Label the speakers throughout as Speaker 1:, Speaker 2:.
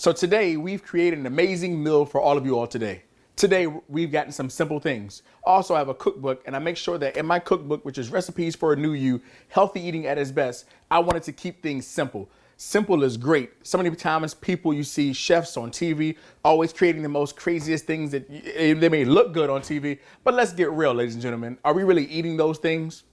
Speaker 1: So today we've created an amazing meal for all of you all today. Today we've gotten some simple things. Also I have a cookbook, and I make sure that in my cookbook, which is Recipes for a New You, Healthy Eating at Its Best, I wanted to keep things simple. Simple is great. So many times people, you see chefs on TV always creating the most craziest things that they may look good on TV, but let's get real, ladies and gentlemen. Are we really eating those things?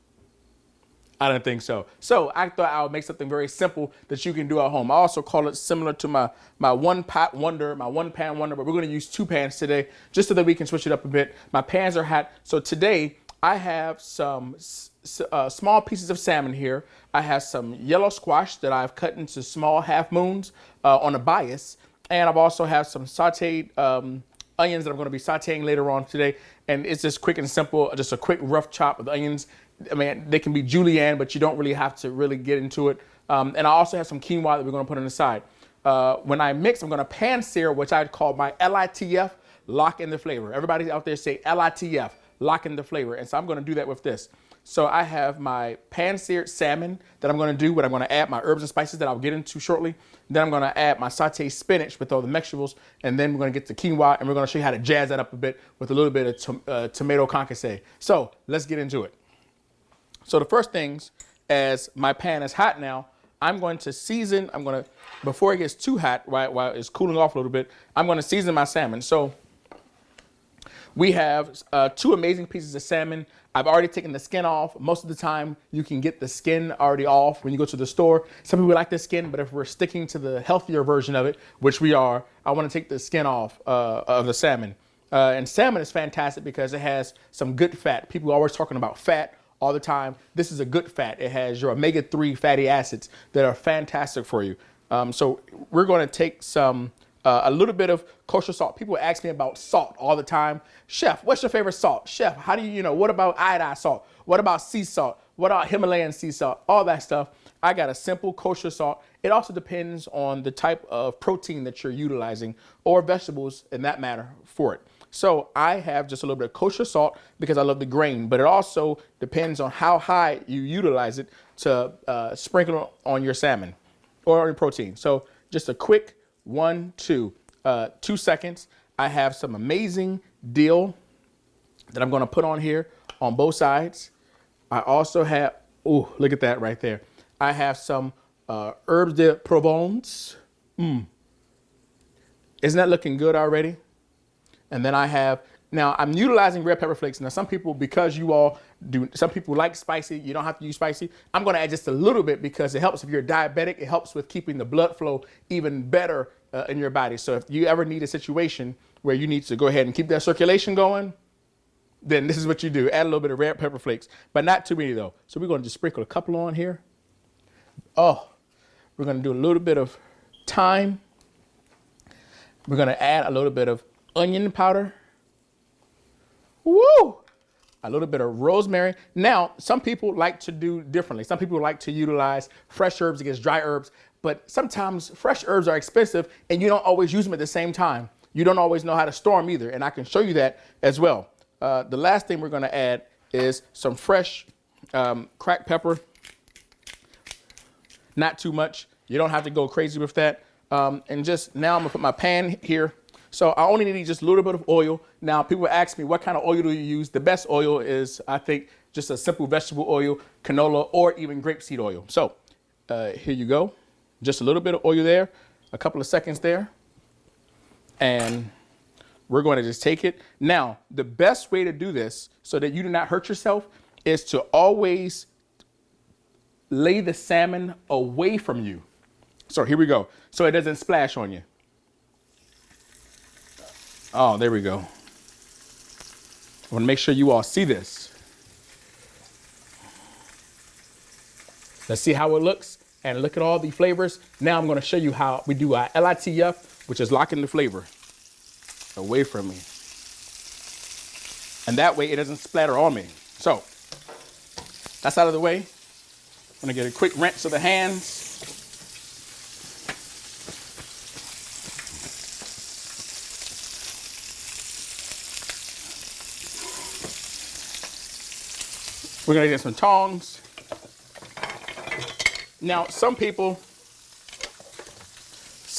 Speaker 1: I don't think so. So I thought I would make something very simple that you can do at home. I also call it similar to my one pan wonder, but we're going to use 2 pans today just so that we can switch it up a bit. My pans are hot. So today I have some small pieces of salmon here. I have some yellow squash that I've cut into small half moons on a bias. And I've also have some sauteed onions that I'm going to be sauteing later on today. And it's just quick and simple, just a quick rough chop of the onions. I mean, they can be julienne, but you don't really have to really get into it. And I also have some quinoa that we're going to put on the side. When I mix, I'm going to pan sear, which I call my LITF, lock in the flavor. Everybody out there say LITF, lock in the flavor. And so I'm going to do that with this. So I have my pan seared salmon that I'm going to do, what I'm going to add my herbs and spices that I'll get into shortly. Then I'm going to add my sauteed spinach with all the vegetables. And then we're going to get the quinoa, and we're going to show you how to jazz that up a bit with a little bit of tomato concasse. So let's get into it. So the first things, as my pan is hot now, I'm going to season. Before it gets too hot, right, while it's cooling off a little bit, I'm going to season my salmon. So we have 2 amazing pieces of salmon. I've already taken the skin off. Most of the time, you can get the skin already off when you go to the store. Some people like the skin, but if we're sticking to the healthier version of it, which we are, I want to take the skin off of the salmon. And salmon is fantastic because it has some good fat. People are always talking about fat all the time. This is a good fat. It has your omega-3 fatty acids that are fantastic for you. So we're going to take a little bit of kosher salt. People ask me about salt all the time. Chef, what's your favorite salt? Chef, how do you know? What about iodine salt? What about sea salt? What about Himalayan sea salt? All that stuff. I got a simple kosher salt. It also depends on the type of protein that you're utilizing, or vegetables in that matter, for it. So I have just a little bit of kosher salt because I love the grain, but it also depends on how high you utilize it to sprinkle on your salmon or on your protein. So just a quick 2 seconds. I have some amazing dill that I'm going to put on here on both sides. I also have, oh, look at that right there. I have some herbes de Provence. Isn't that looking good already? And then I have, now I'm utilizing red pepper flakes. Now some people, because you all do, some people like spicy, you don't have to use spicy. I'm going to add just a little bit because it helps if you're diabetic. It helps with keeping the blood flow even better in your body. So if you ever need a situation where you need to go ahead and keep that circulation going, then this is what you do. Add a little bit of red pepper flakes, but not too many though. So we're going to just sprinkle a couple on here. Oh, we're going to do a little bit of thyme. We're going to add a little bit of onion powder. Woo! A little bit of rosemary. Now, some people like to do differently. Some people like to utilize fresh herbs against dry herbs, but sometimes fresh herbs are expensive and you don't always use them at the same time. You don't always know how to store them either, and I can show you that as well. The last thing we're going to add is some fresh cracked pepper. Not too much. You don't have to go crazy with that. And just now I'm going to put my pan here. So I only need just a little bit of oil. Now people ask me, what kind of oil do you use? The best oil is, I think, just a simple vegetable oil, canola, or even grapeseed oil. So here you go. Just a little bit of oil there, a couple of seconds there. And we're going to just take it. Now, the best way to do this so that you do not hurt yourself is to always lay the salmon away from you. So here we go. So it doesn't splash on you. Oh, there we go. I want to make sure you all see this. Let's see how it looks and look at all the flavors. Now I'm going to show you how we do our LITF, which is locking the flavor away from me. And that way it doesn't splatter on me. So that's out of the way. I'm going to get a quick rinse of the hands. We're going to get some tongs. Now, some people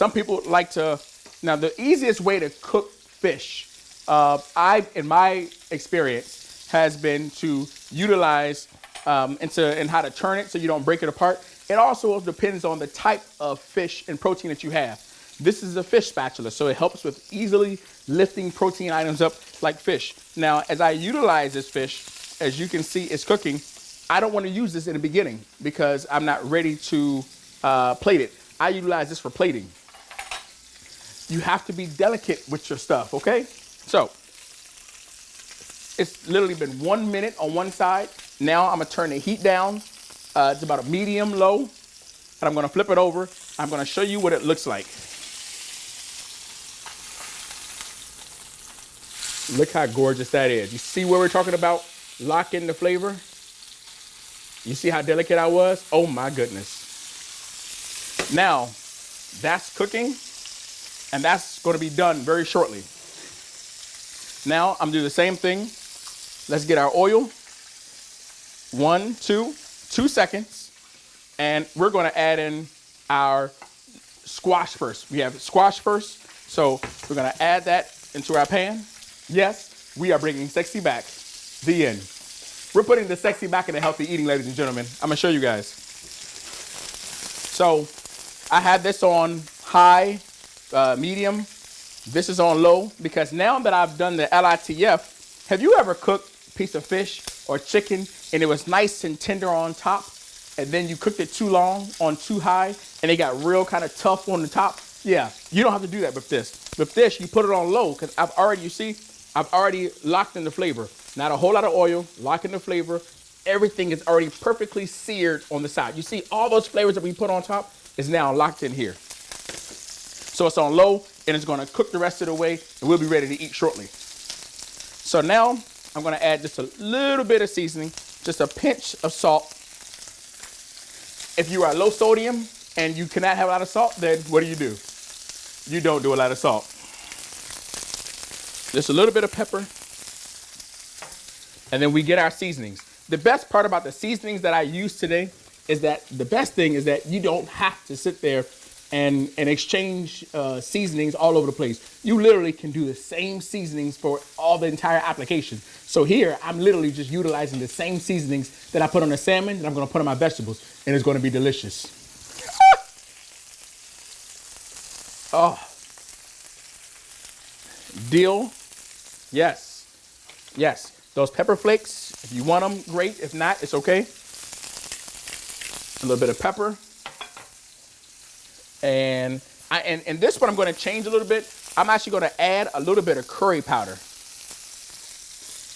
Speaker 1: Some people like to, now the easiest way to cook fish, in my experience, has been to utilize and how to turn it so you don't break it apart. It also depends on the type of fish and protein that you have. This is a fish spatula, so it helps with easily lifting protein items up like fish. Now, as I utilize this fish, as you can see, it's cooking. I don't want to use this in the beginning because I'm not ready to plate it. I utilize this for plating. You have to be delicate with your stuff, okay? So, it's literally been 1 minute on one side. Now I'm gonna turn the heat down. It's about a medium low. And I'm gonna flip it over. I'm gonna show you what it looks like. Look how gorgeous that is. You see where we're talking about lock in the flavor? You see how delicate I was? Oh my goodness. Now, that's cooking, and that's gonna be done very shortly. Now, I'm gonna do the same thing. Let's get our oil. 2 seconds. And we're gonna add in our squash first. We have squash first. So we're gonna add that into our pan. Yes, we are bringing sexy back. The end. We're putting the sexy back into healthy eating, ladies and gentlemen. I'm gonna show you guys. So I had this on high, medium. This is on low because now that I've done the LITF, have you ever cooked a piece of fish or chicken and it was nice and tender on top and then you cooked it too long on too high and it got real kind of tough on the top? Yeah, you don't have to do that with this. With this, you put it on low because I've already locked in the flavor. Not a whole lot of oil, lock in the flavor. Everything is already perfectly seared on the side. You see all those flavors that we put on top is now locked in here. So it's on low and it's gonna cook the rest of the way and we'll be ready to eat shortly. So now I'm gonna add just a little bit of seasoning, just a pinch of salt. If you are low sodium and you cannot have a lot of salt, then what do? You don't do a lot of salt. Just a little bit of pepper. And then we get our seasonings. The best part about the seasonings that I use today is that the best thing is that you don't have to sit there and exchange seasonings all over the place. You literally can do the same seasonings for all the entire application. So here, I'm literally just utilizing the same seasonings that I put on the salmon that I'm gonna put on my vegetables, and it's gonna be delicious. Oh. Dill, yes, yes. Those pepper flakes, if you want them, great. If not, it's okay. A little bit of pepper. And this one I'm going to change a little bit. I'm actually going to add a little bit of curry powder.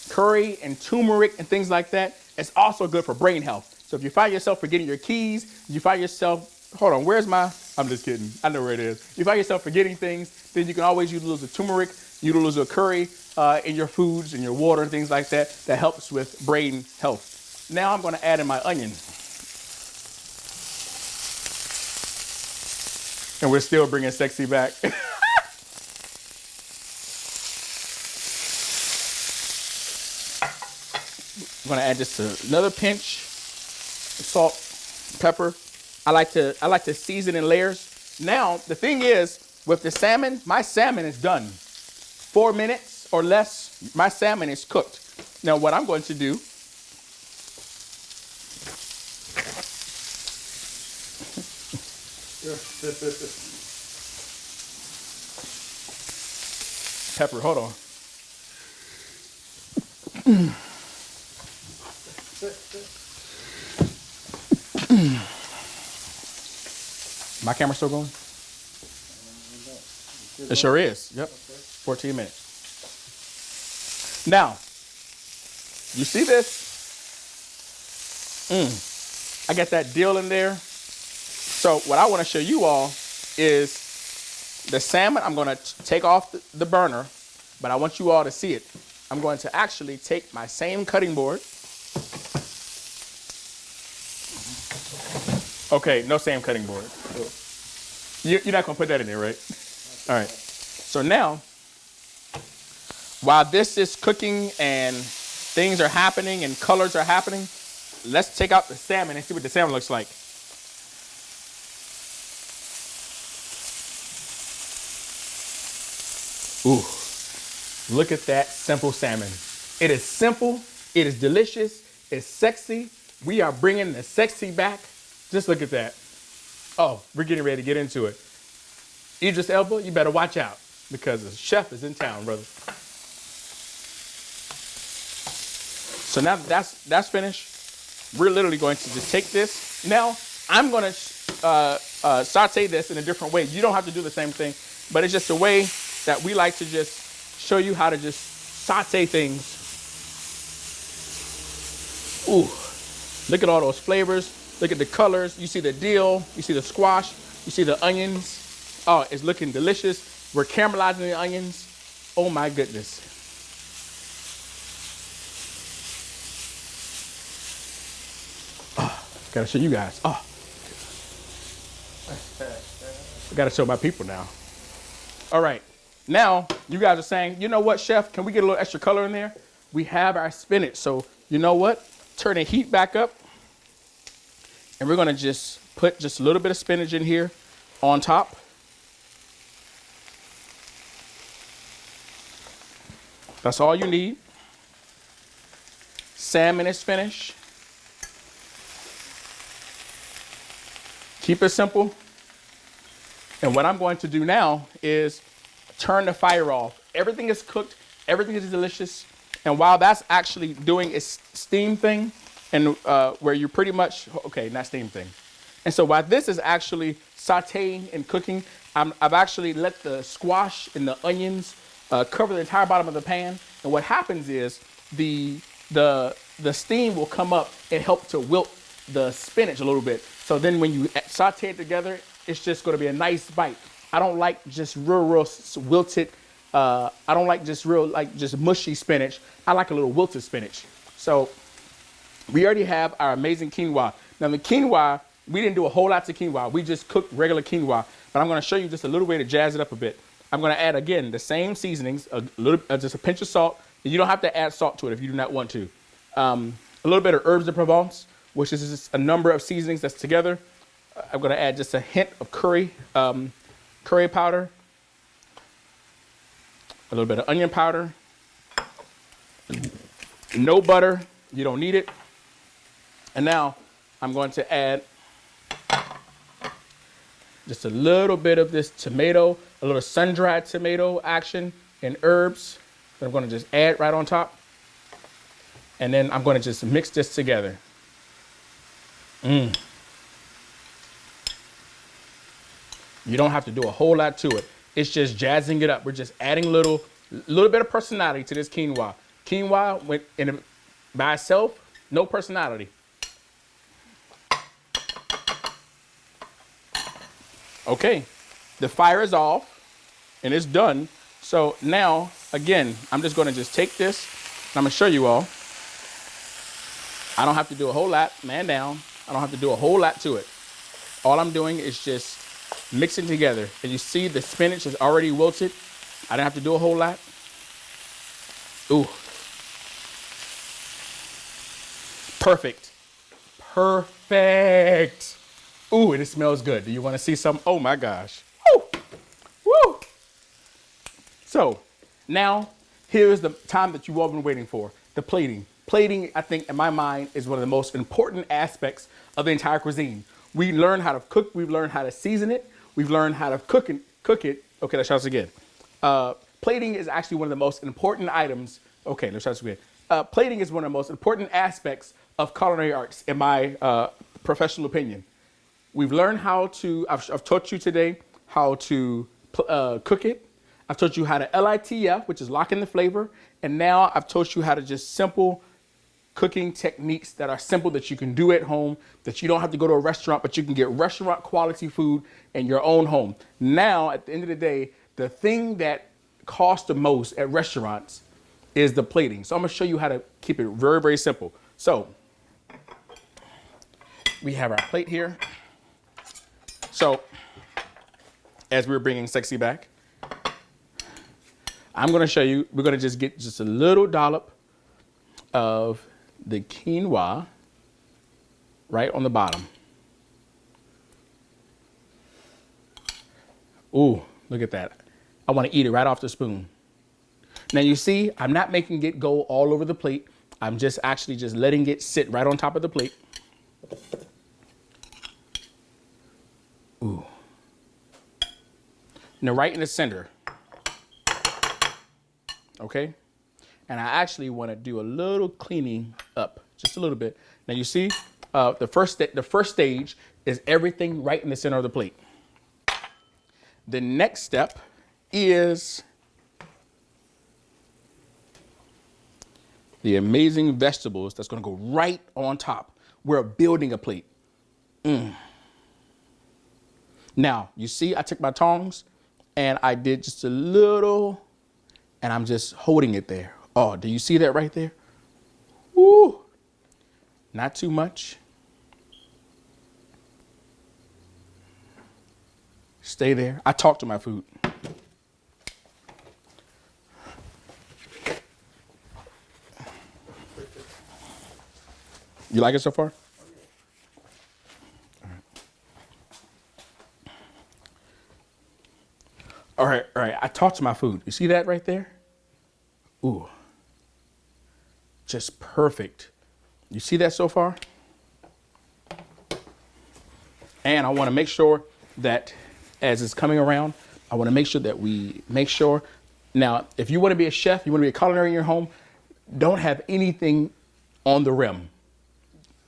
Speaker 1: Curry and turmeric and things like that. It's also good for brain health. So if you find yourself forgetting your keys, you find yourself, hold on, where's my, I'm just kidding. I know where it is. You find yourself forgetting things, then you can always use a little turmeric, use a little curry in your foods and your water and things like that. That helps with brain health. Now I'm going to add in my onion. And we're still bringing sexy back. I'm going to add just another pinch of salt, pepper. I like to season in layers. Now, the thing is, with the salmon, my salmon is done. 4 minutes or less, my salmon is cooked. Now, what I'm going to do pepper, hold on. My camera still going? It sure is. Yep. 14 minutes. Now, you see this? I got that dill in there. So what I want to show you all is the salmon. I'm going to take off the burner, but I want you all to see it. I'm going to actually take my same cutting board. Okay, no same cutting board. You're not going to put that in there, right? All right. So now, while this is cooking and things are happening and colors are happening, let's take out the salmon and see what the salmon looks like. Ooh, look at that simple salmon. It is simple, it is delicious, it's sexy. We are bringing the sexy back. Just look at that. Oh, we're getting ready to get into it. Idris Elba, you better watch out because the chef is in town, brother. So now that's finished. We're literally going to just take this. Now, I'm going to saute this in a different way. You don't have to do the same thing, but it's just a way that we like to just show you how to just saute things. Ooh, look at all those flavors. Look at the colors. You see the dill, you see the squash, you see the onions. Oh, it's looking delicious. We're caramelizing the onions. Oh my goodness. Oh, gotta show you guys. Oh, I gotta show my people now. All right, now you guys are saying, you know what, chef, can we get a little extra color in there? We have our spinach, so you know what? Turn the heat back up. And we're gonna just put just a little bit of spinach in here on top. That's all you need. Salmon is finished. Keep it simple. And what I'm going to do now is turn the fire off. Everything is cooked, everything is delicious. And while that's actually doing its steam thing, and where you pretty much, okay, not steam thing. And so while this is actually sauteing and cooking, I've actually let the squash and the onions cover the entire bottom of the pan. And what happens is the steam will come up and help to wilt the spinach a little bit. So then when you saute it together, it's just gonna be a nice bite. I don't like just real wilted, I don't like just just mushy spinach. I like a little wilted spinach. So we already have our amazing quinoa. Now the quinoa, we didn't do a whole lot to quinoa. We just cooked regular quinoa, but I'm gonna show you just a little way to jazz it up a bit. I'm gonna add, again, the same seasonings, just a pinch of salt. You don't have to add salt to it if you do not want to. A little bit of herbs de Provence, which is just a number of seasonings that's together. I'm gonna add just a hint of curry powder, a little bit of onion powder, no butter, you don't need it. And now I'm going to add just a little bit of this tomato, a little sun-dried tomato action and herbs that I'm going to just add right on top. And then I'm going to just mix this together. You don't have to do a whole lot to it. It's just jazzing it up. We're just adding a little bit of personality to this quinoa. Quinoa by itself, no personality. Okay, the fire is off and it's done. So now, again, I'm just gonna just take this and I'm gonna show you all. I don't have to do a whole lot, man down. I don't have to do a whole lot to it. All I'm doing is just mixing together. And you see the spinach is already wilted. I didn't have to do a whole lot. Ooh. Perfect. Perfect. Ooh, and it smells good. Do you want to see some? Oh my gosh. Woo. Woo. So now here's the time that you've all been waiting for, the plating. Plating, I think, in my mind, is one of the most important aspects of the entire cuisine. We learn how to cook. We've learned how to season it. We've learned how to cook it. Okay, let's try this again. Plating is actually one of the most important items. Okay, let's try this again. Plating is one of the most important aspects of culinary arts, in my professional opinion. We've learned how to, I've taught you today how to cook it. I've taught you how to LITF, which is lock in the flavor. And now I've taught you how to just simple cooking techniques that are simple, that you can do at home, that you don't have to go to a restaurant, but you can get restaurant quality food in your own home. Now, at the end of the day, the thing that costs the most at restaurants is the plating. So I'm gonna show you how to keep it very, very simple. So we have our plate here. So as we're bringing sexy back, I'm gonna show you, we're gonna just get just a little dollop of the quinoa right on the bottom. Ooh, look at that. I wanna eat it right off the spoon. Now you see, I'm not making it go all over the plate. I'm just actually just letting it sit right on top of the plate. Ooh. Now right in the center. Okay? And I actually want to do a little cleaning up, just a little bit. Now you see, the first stage is everything right in the center of the plate. The next step is the amazing vegetables that's going to go right on top. We're building a plate. Now, you see, I took my tongs and I did just a little, and I'm just holding it there. Oh, do you see that right there? Woo! Not too much. Stay there. I talk to my food. You like it so far? All right, all right. I talk to my food. You see that right there? Ooh. Just perfect. You see that so far? And I want to make sure that as it's coming around, I want to make sure that we make sure. Now, if you want to be a chef, you want to be a culinary in your home, don't have anything on the rim.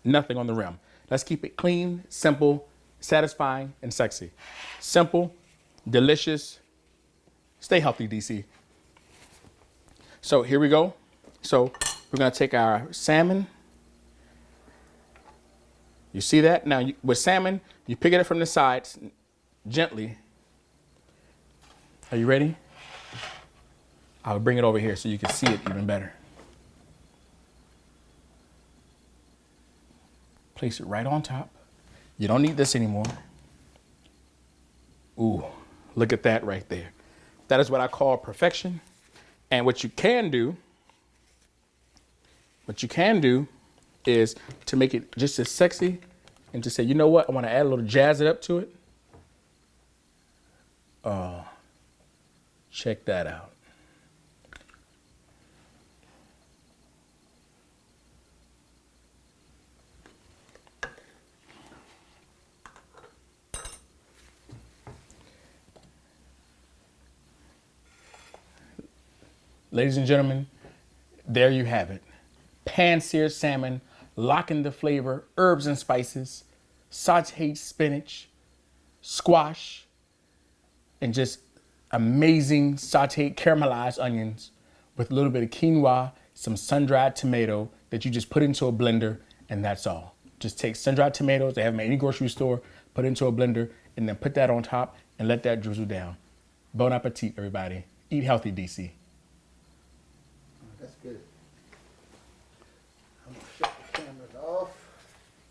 Speaker 1: Nothing on the rim. Let's keep it clean, simple, satisfying, and sexy. Simple, delicious. Stay healthy, DC. So here we go. So we're going to take our salmon. You see that? Now, with salmon, you pick it up from the sides gently. Are you ready? I'll bring it over here so you can see it even better. Place it right on top. You don't need this anymore. Ooh, look at that right there. That is what I call perfection. And what you can do is to make it just as sexy and to say, you know what? I want to add a little jazz it up to it. Oh, check that out. Ladies and gentlemen, there you have it. Pan-seared salmon, locking the flavor, herbs and spices, sauteed spinach, squash, and just amazing sauteed caramelized onions with a little bit of quinoa, some sun-dried tomato that you just put into a blender, and that's all. Just take sun-dried tomatoes, they have them at any grocery store, put it into a blender, and then put that on top and let that drizzle down. Bon appetit, everybody. Eat healthy, DC.
Speaker 2: That's good. I'm gonna shut the cameras off.